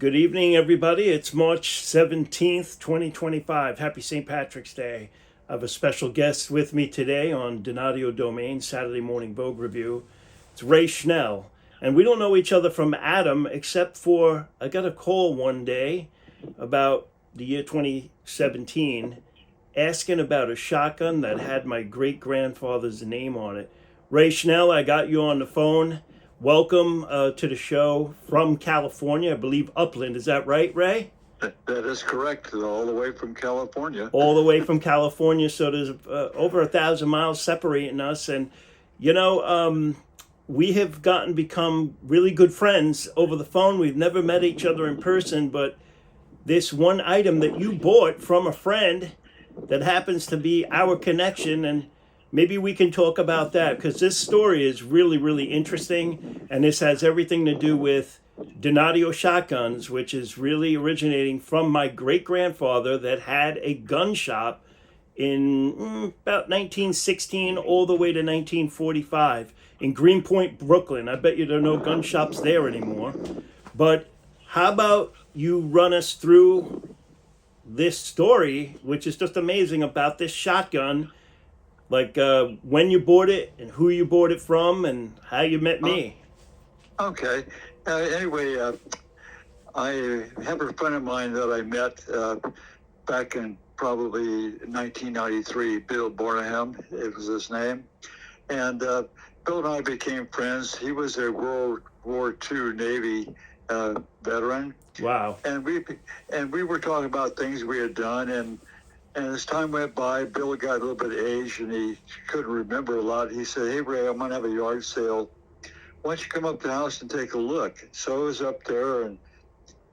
Good evening, everybody. It's March 17th, 2025. Happy St. Patrick's Day. I have a special guest with me today on Donadio Domain, Saturday Morning Vogue Review. It's Ray Schnell. And we don't know each other from Adam, except for I got a call one day about the year 2017 asking about a shotgun that had my great-grandfather's name on it. Ray Schnell, I got you on the phone. Welcome to the show from California, I believe Upland. Is that right, Ray? That is correct. All the way from California. All the way from California. So there's over 1,000 miles separating us. And, we have become really good friends over the phone. We've never met each other in person. But this one item that you bought from a friend that happens to be our connection, and maybe we can talk about that, because this story is really, really interesting, and this has everything to do with Donadio Shotguns, which is really originating from my great-grandfather that had a gun shop in about 1916 all the way to 1945 in Greenpoint, Brooklyn. I bet you there are no gun shops there anymore. But how about you run us through this story, which is just amazing, about this shotgun, like when you bought it and who you bought it from and how you met me. Okay. Anyway, I have a friend of mine that I met back in probably 1993, Bill Bornham, it was his name. And Bill and I became friends. He was a World War II Navy veteran. Wow. And we were talking about things we had done, and as time went by, Bill got a little bit aged and he couldn't remember a lot. He said, "Hey, Ray, I'm going to have a yard sale. Why don't you come up to the house and take a look?" So I was up there, and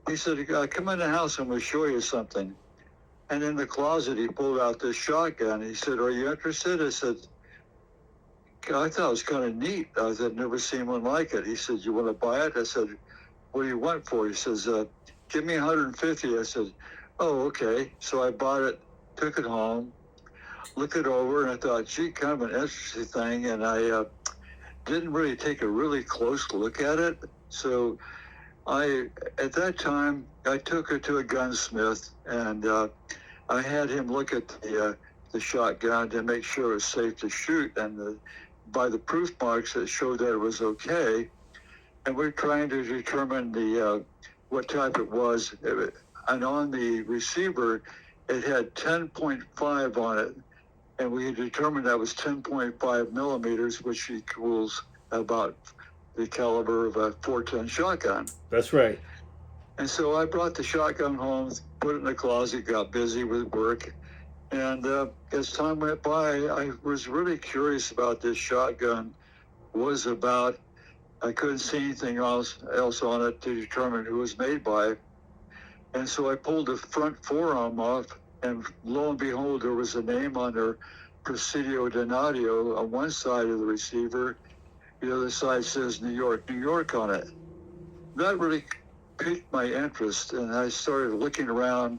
he said, "Come in the house, I'm going to show you something." And in the closet, he pulled out this shotgun. He said, "Are you interested?" I said, "I thought it was kind of neat. I'd never seen one like it." He said, "You want to buy it?" I said, "What do you want for it?" He says, "Give me $150." I said, "Oh, okay." So I bought it, took it home, looked it over, and I thought, gee, kind of an interesting thing. And I didn't really take a really close look at it. So at that time, I took it to a gunsmith, and I had him look at the shotgun to make sure it was safe to shoot. And by the proof marks, it showed that it was okay. And we're trying to determine what type it was. And on the receiver, it had 10.5 on it, and we determined that was 10.5 millimeters, which equals about the caliber of a .410 shotgun. That's right. And so I brought the shotgun home, put it in the closet, got busy with work, and as time went by, I was really curious about this shotgun. Was about, I couldn't see anything else on it to determine who it was made by. And so I pulled the front forearm off, and lo and behold, there was a name on there, Prospero Donadio, on one side of the receiver. The other side says New York, New York on it. That really piqued my interest, and I started looking around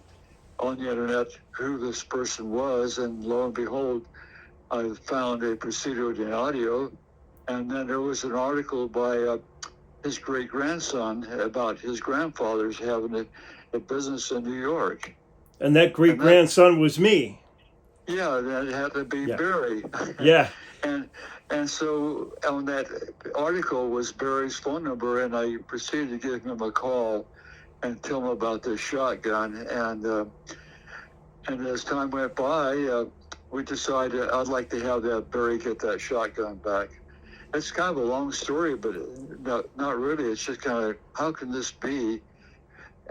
on the internet who this person was, and lo and behold, I found a Prospero Donadio, and then there was an article by his great-grandson about his grandfather's having a business in New York. And that great-grandson was me. Yeah, that had to be Barry. Yeah. And so on that article was Barry's phone number, and I proceeded to give him a call and tell him about this shotgun. And as time went by, we decided I'd like to have that Barry get that shotgun back. It's kind of a long story, but not really. It's just kind of, how can this be?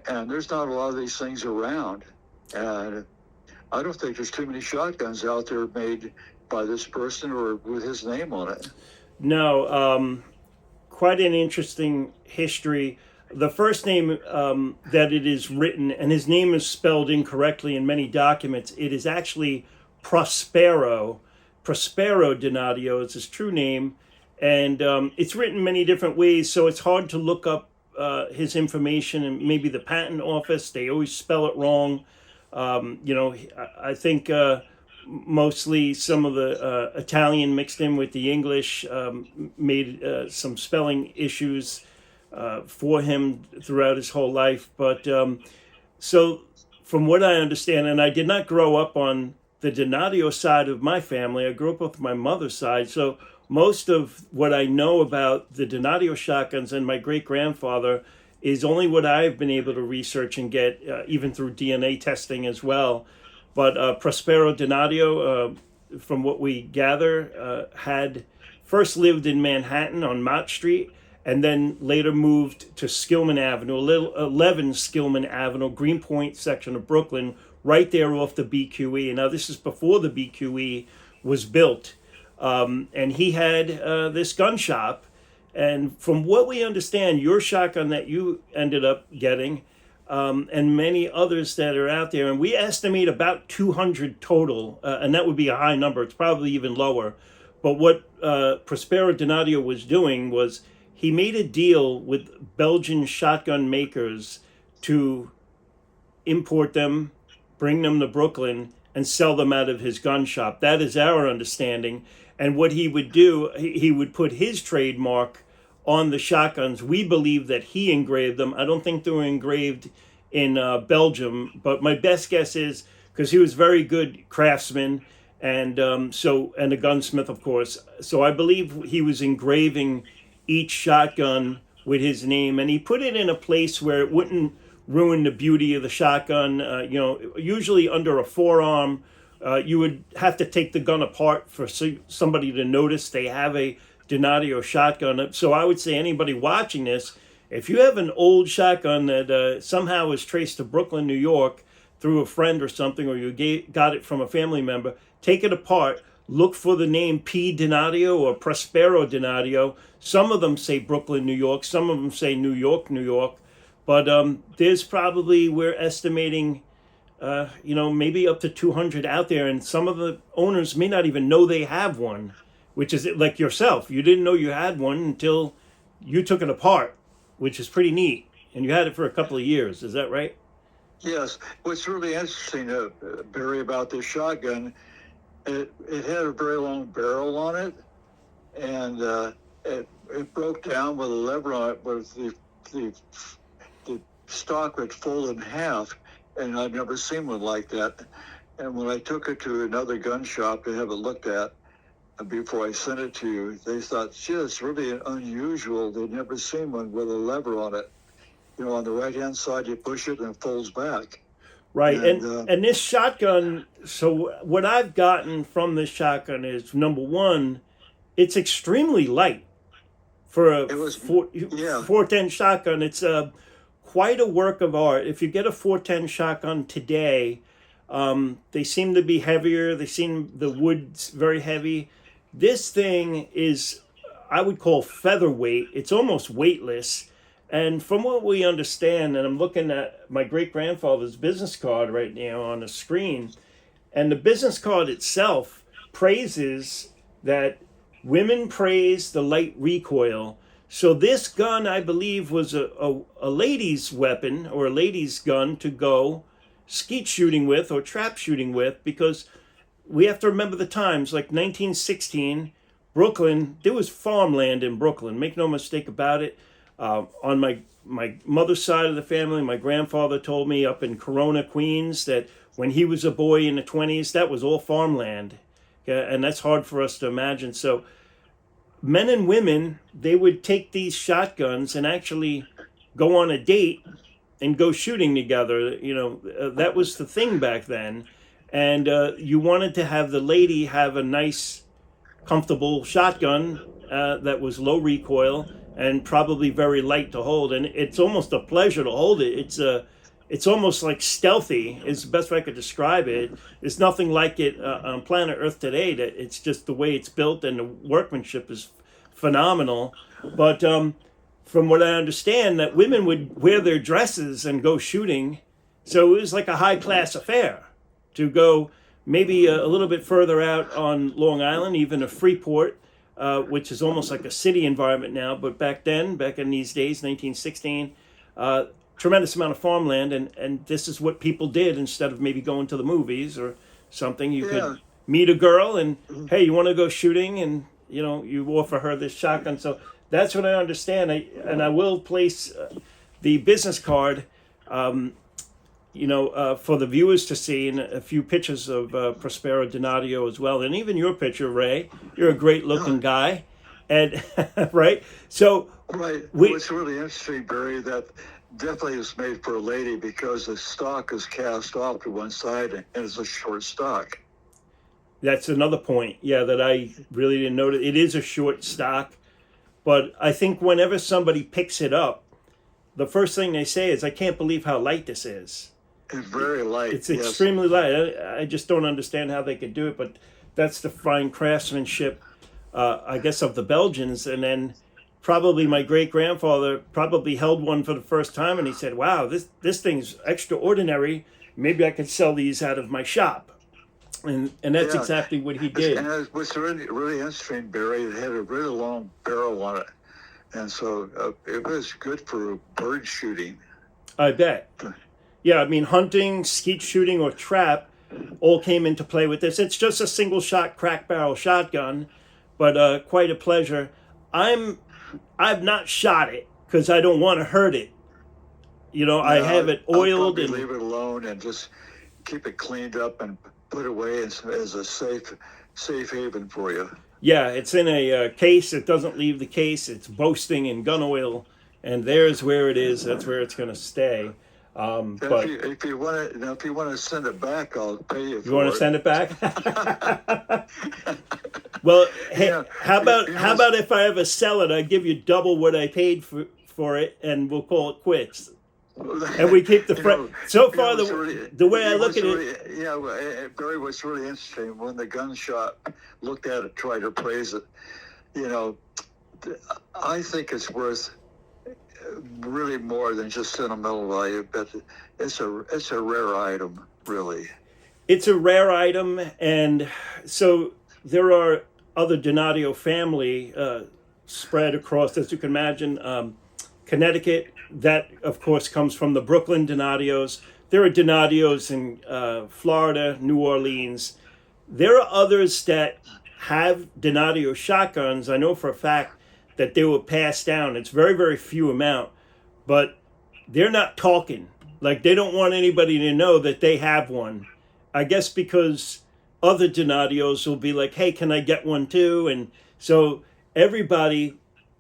And there's not a lot of these things around. And I don't think there's too many shotguns out there made by this person or with his name on it. No, quite an interesting history. The first name that it is written, and his name is spelled incorrectly in many documents, it is actually Prospero Donadio is his true name. And it's written many different ways, so it's hard to look up his information, and maybe the patent office, they always spell it wrong. I think mostly some of the Italian mixed in with the English made some spelling issues. for him throughout his whole life. But so from what I understand, and I did not grow up on the Donadio side of my family, I grew up with my mother's side. So most of what I know about the Donadio shotguns and my great-grandfather is only what I've been able to research and get, even through DNA testing as well. But Prospero Donadio, from what we gather, had first lived in Manhattan on Mott Street, and then later moved to Skillman Avenue, 11 Skillman Avenue, Greenpoint section of Brooklyn, right there off the BQE. Now, this is before the BQE was built. And he had this gun shop. And from what we understand, your shotgun that you ended up getting, and many others that are out there, and we estimate about 200 total, and that would be a high number. It's probably even lower. But what Prospero Donadio was doing was he made a deal with Belgian shotgun makers to import them, bring them to Brooklyn, and sell them out of his gun shop. That is our understanding. And what he would do, he would put his trademark on the shotguns. We believe that he engraved them. I don't think they were engraved in Belgium, but my best guess is, because he was very good craftsman, and and a gunsmith, of course. So I believe he was engraving each shotgun with his name, and he put it in a place where it wouldn't ruin the beauty of the shotgun. Usually under a forearm, you would have to take the gun apart for somebody to notice they have a Donadio shotgun. So I would say anybody watching this, if you have an old shotgun that somehow is traced to Brooklyn, New York, through a friend or something, or you got it from a family member, take it apart, look for the name P. Donadio or Prospero Donadio. Some of them say Brooklyn, New York. Some of them say New York, New York. But there's probably, we're estimating, maybe up to 200 out there. And some of the owners may not even know they have one, which is like yourself. You didn't know you had one until you took it apart, which is pretty neat. And you had it for a couple of years. Is that right? Yes. What's really interesting, Barry, about this shotgun, it had a very long barrel on it, and it broke down with a lever on it, but the stock would fold in half, and I'd never seen one like that. And when I took it to another gun shop to have it looked at, and before I sent it to you, they thought, gee, it's really unusual. They'd never seen one with a lever on it. On the right-hand side, you push it and it folds back. Right, and this shotgun, so what I've gotten from this shotgun is, number one, it's extremely light for a 410 shotgun. It's quite a work of art. If you get a 410 shotgun today, they seem to be heavier. The wood's very heavy. This thing is, I would call featherweight. It's almost weightless. And from what we understand, and I'm looking at my great-grandfather's business card right now on the screen, and the business card itself praises that women praise the light recoil. So this gun, I believe, was a lady's weapon or a lady's gun to go skeet shooting with or trap shooting with, because we have to remember the times, like 1916, Brooklyn, there was farmland in Brooklyn. Make no mistake about it. On my mother's side of the family, my grandfather told me up in Corona, Queens, that when he was a boy in the 20s, that was all farmland. Okay? And that's hard for us to imagine. So men and women, they would take these shotguns and actually go on a date and go shooting together. That was the thing back then. And you wanted to have the lady have a nice, comfortable shotgun that was low recoil and probably very light to hold, and it's almost a pleasure to hold it. It's almost like stealthy is the best way I could describe it. There's nothing like it on planet Earth today. That it's just the way it's built, and the workmanship is phenomenal. But from what I understand, that women would wear their dresses and go shooting, so it was like a high class affair to go maybe a little bit further out on Long Island, even a Freeport. Which is almost like a city environment now, but back in these days, 1916, tremendous amount of farmland, and this is what people did instead of maybe going to the movies or something. You could meet a girl and, hey, you want to go shooting? And, you offer her this shotgun. So That's what I understand. And I will place the business card, for the viewers to see, and a few pictures of Prospero Donadio as well, and even your picture, Ray. You're a great looking guy, and right. So right. What's really interesting, Barry, that definitely is made for a lady because the stock is cast off to one side and it's a short stock. That's another point, that I really didn't notice. It is a short stock, but I think whenever somebody picks it up, the first thing they say is, "I can't believe how light this is." It's very light. It's extremely light. I just don't understand how they could do it, but that's the fine craftsmanship, I guess, of the Belgians. And then probably my great-grandfather probably held one for the first time, and he said, "Wow, this thing's extraordinary. Maybe I could sell these out of my shop." And that's exactly what he did. And what's really interesting, Barry, it had a really long barrel on it. And so it was good for bird shooting. I bet. Yeah, I mean, hunting, skeet shooting, or trap all came into play with this. It's just a single-shot crack barrel shotgun, but quite a pleasure. I've not shot it because I don't want to hurt it. I have it oiled. I'll leave it alone and just keep it cleaned up and put away as a safe haven for you. Yeah, it's in a case. It doesn't leave the case. It's boasting in gun oil, and there's where it is. That's where it's going to stay. But if you want to send it back, I'll pay you. You want to send it back? Well, hey, how about if I ever sell it, I give you double what I paid for it, and we'll call it quits. And we keep the so far the way I look at it. Yeah, Barry, what's really interesting when the gun shop looked at it, tried to appraise it. I think it's worth really more than just sentimental value, but it's a rare item, really. It's a rare item, and so there are other Donadio family spread across, as you can imagine, Connecticut. That, of course, comes from the Brooklyn Donadios. There are Donadios in Florida, New Orleans. There are others that have Donadio shotguns. I know for a fact that they were passed down. It's very, very few amount, but they're not talking. Like, they don't want anybody to know that they have one. I guess because other Donadios will be like, "Hey, can I get one too?" And so everybody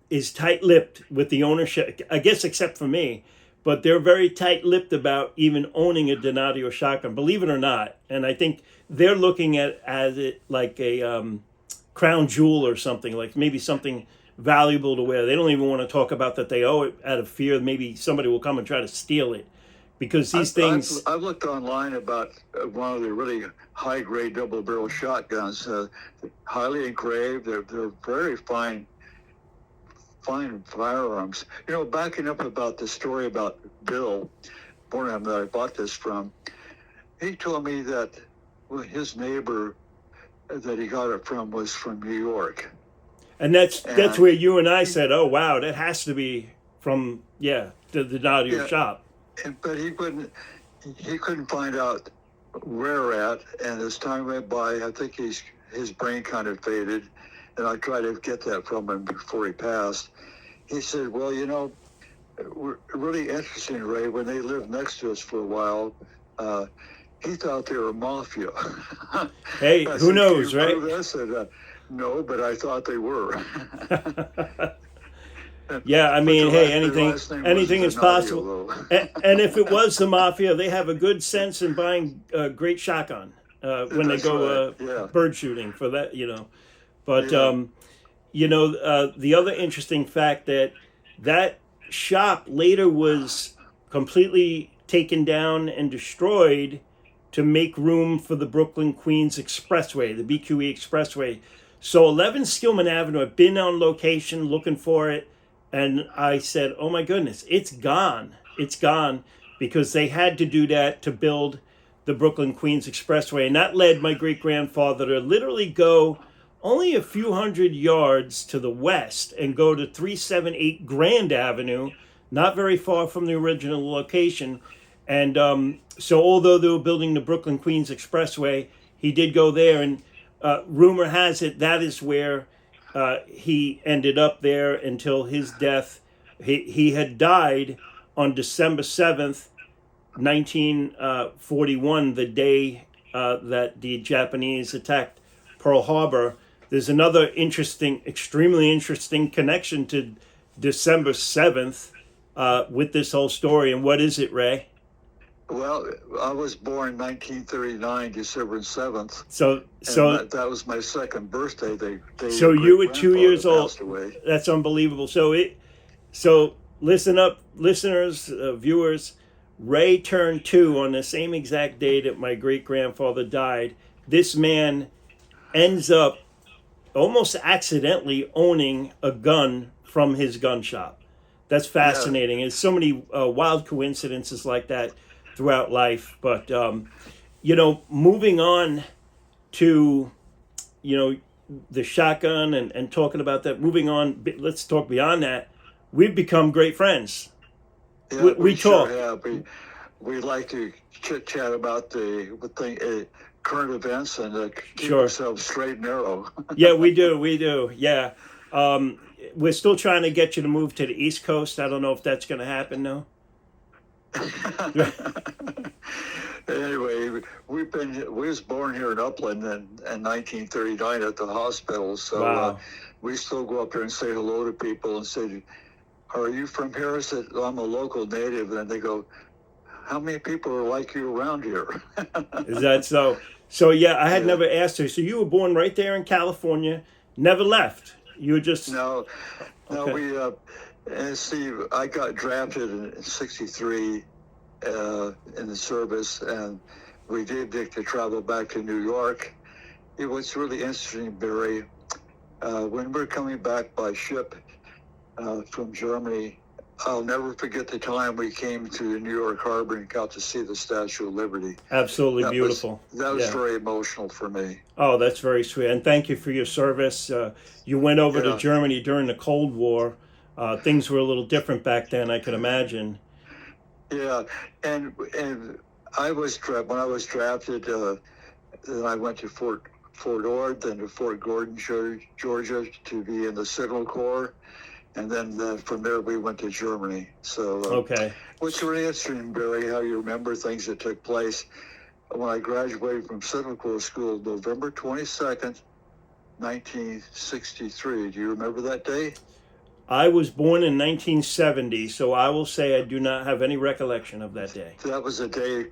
is tight-lipped with the ownership, I guess, except for me. But they're very tight-lipped about even owning a Donadio shotgun, believe it or not. And I think they're looking at it like a crown jewel or something, like maybe something valuable to wear. They don't even want to talk about that they owe it out of fear maybe somebody will come and try to steal it. Because these things... I've looked online about one of the really high-grade double-barrel shotguns, highly engraved. They're very fine firearms. Backing up about the story about Bill Burnham that I bought this from, he told me that his neighbor that he got it from was from New York. And that's where you and I said, "Oh, wow, that has to be from, the Donadio shop." But he couldn't find out where at, and as time went by, I think his brain kind of faded, and I tried to get that from him before he passed. He said, "Well, really interesting, Ray, when they lived next to us for a while, he thought they were mafia." Hey, who knows, right? I said, "No, but I thought they were." Yeah, I mean, hey, anything is possible. And if it was the mafia, they have a good sense in buying a great shotgun when they go bird shooting for that, But, the other interesting fact that shop later was completely taken down and destroyed to make room for the Brooklyn-Queens Expressway, the BQE Expressway. So 11 Skillman Avenue, I've been on location looking for it. And I said, "Oh my goodness, it's gone. It's gone," because they had to do that to build the Brooklyn-Queens Expressway. And that led my great-grandfather to literally go only a few hundred yards to the west and go to 378 Grand Avenue, not very far from the original location. And so although they were building the Brooklyn-Queens Expressway, he did go there. And rumor has it that is where he ended up there until his death. He had died on December 7th, 1941, the day that the Japanese attacked Pearl Harbor. There's another extremely interesting connection to December 7th with this whole story. And what is it, Ray? Well, I was born 1939, December 7th. So that was my second birthday. So you were 2 years old. That's unbelievable. So listen up, listeners, viewers. Ray turned 2 on the same exact day that my great-grandfather died. This man ends up almost accidentally owning a gun from his gun shop. That's fascinating. There's so many wild coincidences like that throughout life. But, moving on to, the shotgun and talking about that, moving on, let's talk beyond that. We've become great friends. Yeah, we talk. Sure have. We like to chit-chat about the current events and keep ourselves straight and narrow. Yeah, we do. Yeah. We're still trying to get you to move to the East Coast. I don't know if that's going to happen, though. Anyway, we was born here in Upland in 1939 at the hospital, so wow. We still go up there and say hello to people and say, "Are you from here?" I said, "I'm a local native," and they go, "How many people are like you around here?" Is that so? So yeah, I had never asked her. So you were born right there in California, never left. You were just no. Okay. We and Steve, I got drafted in '63 in the service, and we did get to travel back to New York. It was really interesting, Barry. When we're coming back by ship from Germany, I'll never forget the time we came to New York Harbor and got to see the Statue of Liberty. Absolutely beautiful. That was very emotional for me. Oh, that's very sweet. And thank you for your service. You went over to Germany during the Cold War. Things were a little different back then, I could imagine. Yeah, and I was when I was drafted, then I went to Fort Ord, then to Fort Gordon, Georgia, to be in the Signal Corps. And then from there, we went to Germany. So, what's really interesting, Barry, how you remember things that took place. When I graduated from Signal Corps School, November 22nd, 1963. Do you remember that day? I was born in 1970, so I will say I do not have any recollection of that day. That was the day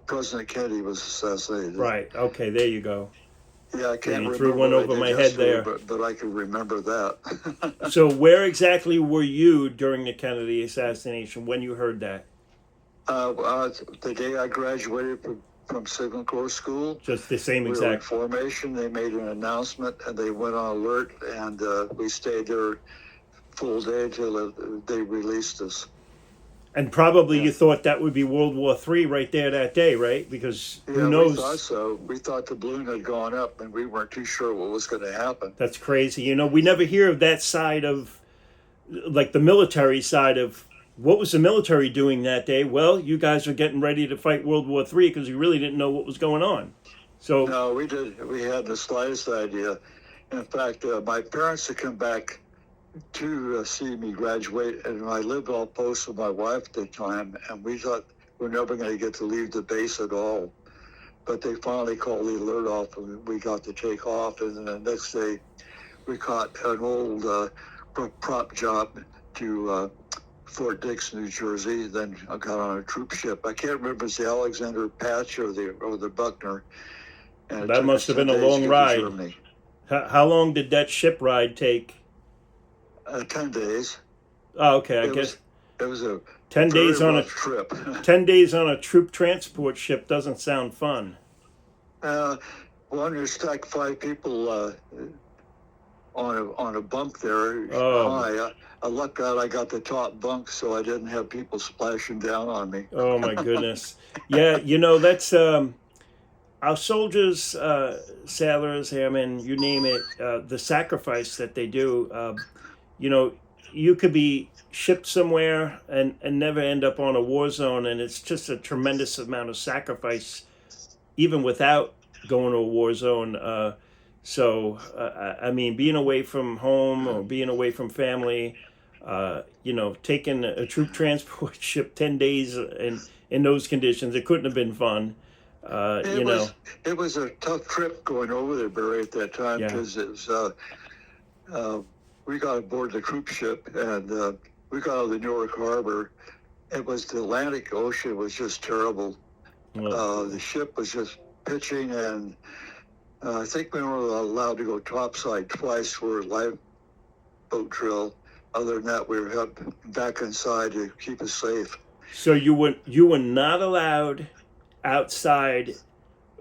President Kennedy was assassinated. Right. Okay, there you go. Yeah, I can't remember. You threw one over my head there. But I can remember that. So where exactly were you during the Kennedy assassination when you heard that? The day I graduated from Signal Corps School. Just the same exact. We were in formation. They made an announcement, and they went on alert, and we stayed there full day until they released us. And probably you thought that would be World War III right there that day, right? Because who knows? We thought so. We thought the balloon had gone up, and we weren't too sure what was going to happen. That's crazy. We never hear of that side of, like the military side of, what was the military doing that day? Well, you guys were getting ready to fight World War III because you really didn't know what was going on. So no, we did. We had the slightest idea. In fact, my parents had come back to see me graduate, and I lived off post with my wife at the time, and we thought we're never going to get to leave the base at all. But they finally called the alert off, and we got to take off. And then the next day, we caught an old prop job to Fort Dix, New Jersey. Then I got on a troop ship. I can't remember if it's the Alexander Patch or the Buckner. And that must have been a long ride. How long did that ship ride take? 10 days. Oh, okay. I guess it was a 10 days on a trip. 10 days on a troop transport ship doesn't sound fun. Well, you stack 5 people on a bunk there. Oh. I lucked out I got the top bunk, so I didn't have people splashing down on me. Oh my goodness. Yeah, that's our soldiers, sailors, airmen, you name it. The sacrifice that they do. You could be shipped somewhere and never end up on a war zone, and it's just a tremendous amount of sacrifice, even without going to a war zone. So, I mean, being away from home or being away from family, taking a troop transport ship 10 days in those conditions, it couldn't have been fun. It was a tough trip going over there, Barry, at that time, because it was, we got aboard the troop ship and we got out of the Newark Harbor. It was the Atlantic Ocean was just terrible. The ship was just pitching, and I think we were allowed to go topside twice for a lifeboat drill. Other than that, we were back inside to keep us safe. So you were not allowed outside,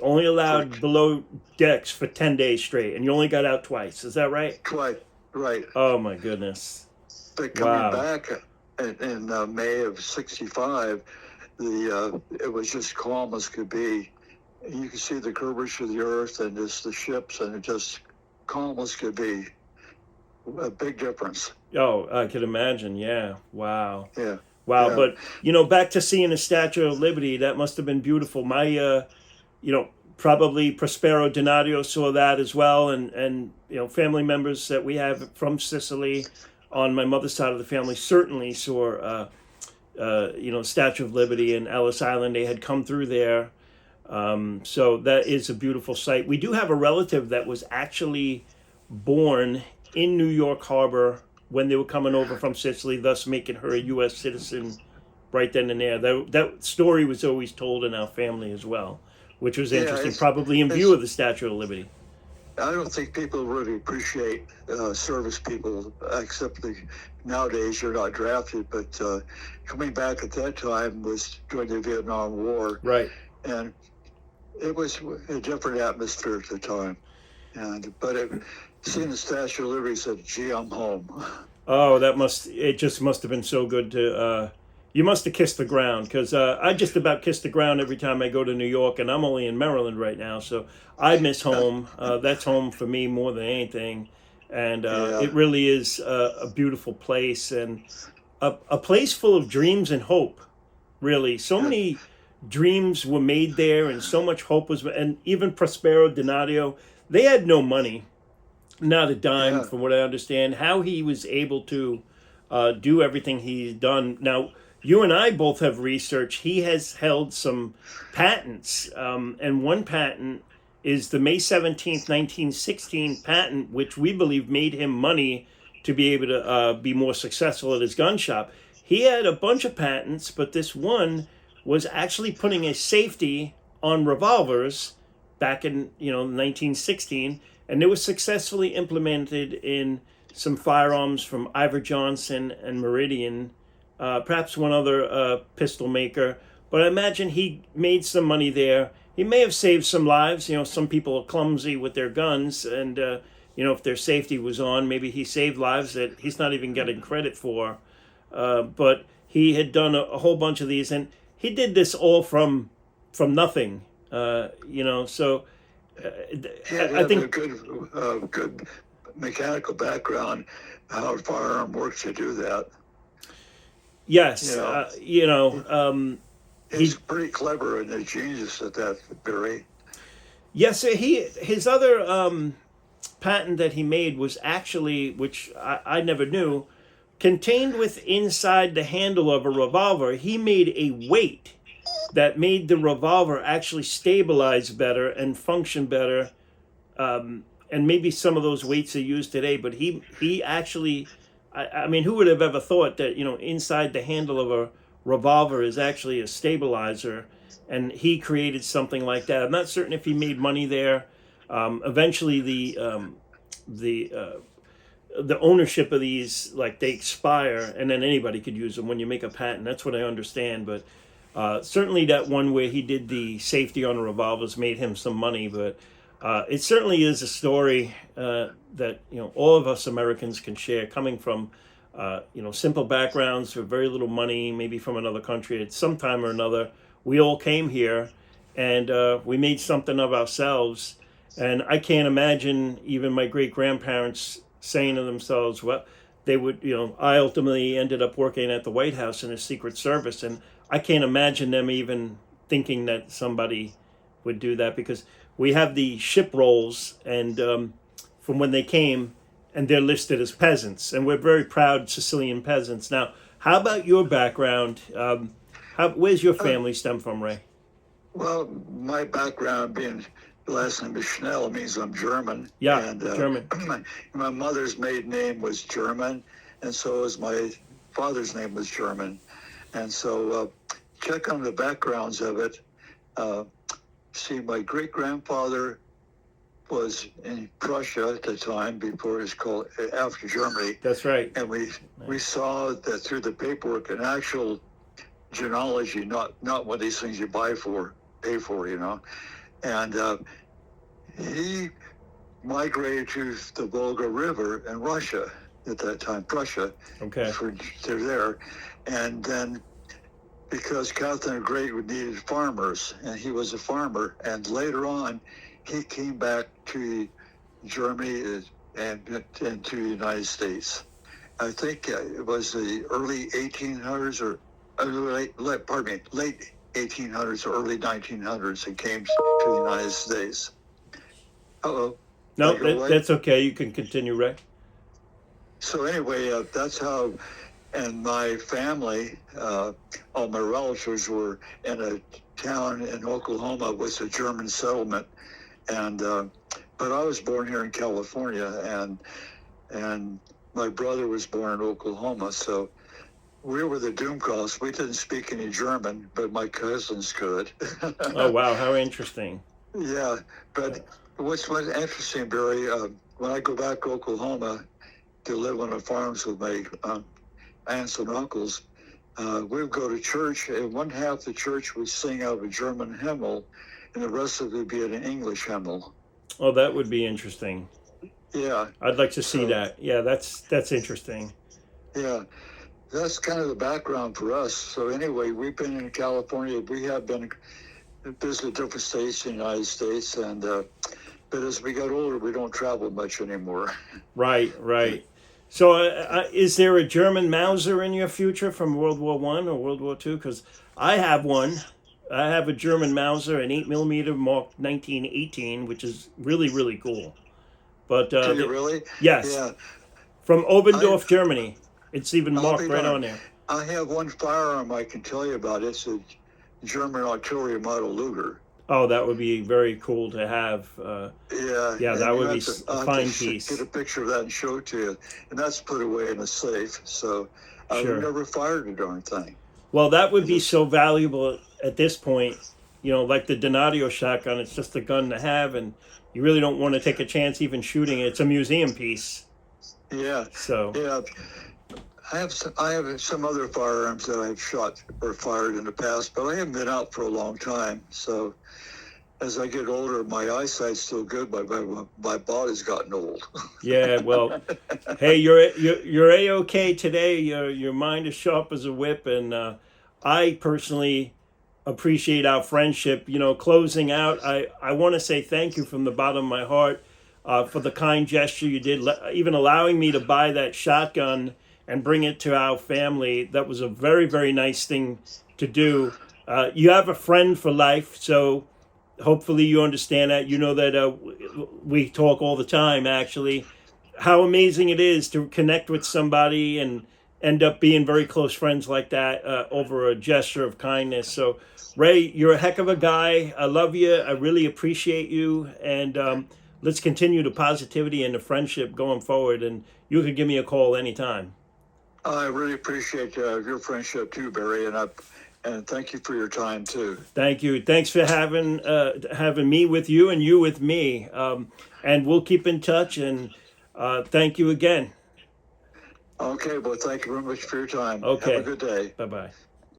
only allowed below decks for 10 days straight, and you only got out twice. Is that right? Twice, right. Oh my goodness. But coming back in May of '65, it was just calm as could be. You could see the curvature of the earth and just the ships, and it just calm as could be. A big difference. Oh, I could imagine. Yeah. Wow. Yeah. Wow. Yeah. But, back to seeing the Statue of Liberty, that must have been beautiful. My, probably Prospero Donadio saw that as well. And family members that we have from Sicily on my mother's side of the family certainly saw, Statue of Liberty and Ellis Island. They had come through there. So that is a beautiful sight. We do have a relative that was actually born in New York Harbor when they were coming over from Sicily, thus making her a U.S. citizen right then and there. That story was always told in our family as well, which was interesting, probably in view of the Statue of Liberty. I don't think people really appreciate service people, except nowadays you're not drafted, but coming back at that time was during the Vietnam War. Right. And it was a different atmosphere at the time. Seeing the Statue of Liberty said, gee, I'm home. Oh, it just must have been so good to, you must have kissed the ground, because I just about kiss the ground every time I go to New York, and I'm only in Maryland right now, so I miss home. That's home for me more than anything, and it really is a beautiful place, and a place full of dreams and hope, really. So many dreams were made there, and so much hope was, and even Prospero Donadio, they had no money. Not a dime, from what I understand. How he was able to do everything he's done. Now, you and I both have researched. He has held some patents, and one patent is the May 17th, 1916 patent, which we believe made him money to be able to be more successful at his gun shop. He had a bunch of patents, but this one was actually putting a safety on revolvers back in 1916. And it was successfully implemented in some firearms from Iver Johnson and Meridian, perhaps one other pistol maker. But I imagine he made some money there. He may have saved some lives. Some people are clumsy with their guns. And, if their safety was on, maybe he saved lives that he's not even getting credit for. But he had done a whole bunch of these. And he did this all from nothing, so... I think a good mechanical background, how a firearm works to do that. Yes, he's pretty clever and a genius at that, Barry. Yes, his other patent that he made was actually, which I never knew, contained inside the handle of a revolver. He made a weight that made the revolver actually stabilize better and function better, and maybe some of those weights are used today. But he actually, I mean, who would have ever thought that inside the handle of a revolver is actually a stabilizer, and he created something like that. I'm not certain if he made money there. Eventually, the ownership of these, they expire, and then anybody could use them when you make a patent. That's what I understand, but. Certainly that one where he did the safety on the revolvers made him some money, but it certainly is a story that all of us Americans can share, coming from simple backgrounds with very little money, maybe from another country. At some time or another, we all came here and we made something of ourselves. And I can't imagine even my great-grandparents saying to themselves, well, they would, I ultimately ended up working at the White House in the Secret Service, and I can't imagine them even thinking that somebody would do that, because we have the ship rolls and from when they came, and they're listed as peasants, and we're very proud Sicilian peasants. Now, how about your background? Where's your family stem from, Ray? Well, my background being the last name is Schnell means I'm German. Yeah, and, German. My mother's maiden name was German, and so was my father's name was German. And so check on the backgrounds of it. See, my great-grandfather was in Prussia at the time before it was called, after Germany. That's right. And we saw that through the paperwork, an actual genealogy, not one of these things you pay for, you know. And he migrated to the Volga River in Russia at that time, Prussia. Okay. They're there. And then because Catherine the Great needed farmers, and he was a farmer, and later on, he came back to Germany and to the United States. I think it was the early 1800s or late 1800s or early 1900s. He came to the United States. Uh-oh. No, that's okay. You can continue, Ray. So anyway, that's how, and my family, all my relatives were in a town in Oklahoma, was a German settlement. And but I was born here in California, and my brother was born in Oklahoma. So we were the Doomcalls. We didn't speak any German, but my cousins could. Oh wow, how interesting! Yeah, but what's interesting, Barry? When I go back to Oklahoma to live on the farms with my aunts and uncles, we'd go to church, and one half the church would sing out a German hymnal, and the rest of it would be an English hymnal. Oh, that would be interesting. Yeah. I'd like to see that. Yeah, that's interesting. Yeah. That's kind of the background for us. So anyway, we've been in California. We have been visited different states in the United States, and but as we got older, we don't travel much anymore. Right. So is there a German Mauser in your future from World War I or World War II? Because I have one. I have a German Mauser, an 8mm marked 1918, which is really, really cool. But Do you really? Yes. Yeah. From Obendorf, Germany. It's even marked right on there. I have one firearm I can tell you about. It's a German artillery model Luger. Oh, that would be very cool to have. Yeah, that would be a fine piece. Get a picture of that and show it to you. And that's put away in a safe. So I've never fired a darn thing. Well, that would be so valuable at this point. You know, like the Donadio shotgun, it's just a gun to have, and you really don't want to take a chance even shooting it. It's a museum piece. Yeah. So. Yeah. I have some other firearms that I've shot or fired in the past, but I haven't been out for a long time. So as I get older, my eyesight's still good, but my body's gotten old. Yeah, well, hey, you're A-okay today. Your mind is sharp as a whip, and I personally appreciate our friendship. You know, closing out, I want to say thank you from the bottom of my heart for the kind gesture you did, even allowing me to buy that shotgun and bring it to our family. That was a very, very nice thing to do. You have a friend for life, so hopefully you understand that. You know that we talk all the time, actually. How amazing it is to connect with somebody and end up being very close friends like that over a gesture of kindness. So, Ray, you're a heck of a guy. I love you. I really appreciate you. And let's continue the positivity and the friendship going forward. And you can give me a call anytime. I really appreciate your friendship too, Barry, and thank you for your time too. Thank you. Thanks for having me with you and you with me. And we'll keep in touch. And thank you again. Okay. Well, thank you very much for your time. Okay. Have a good day. Bye-bye.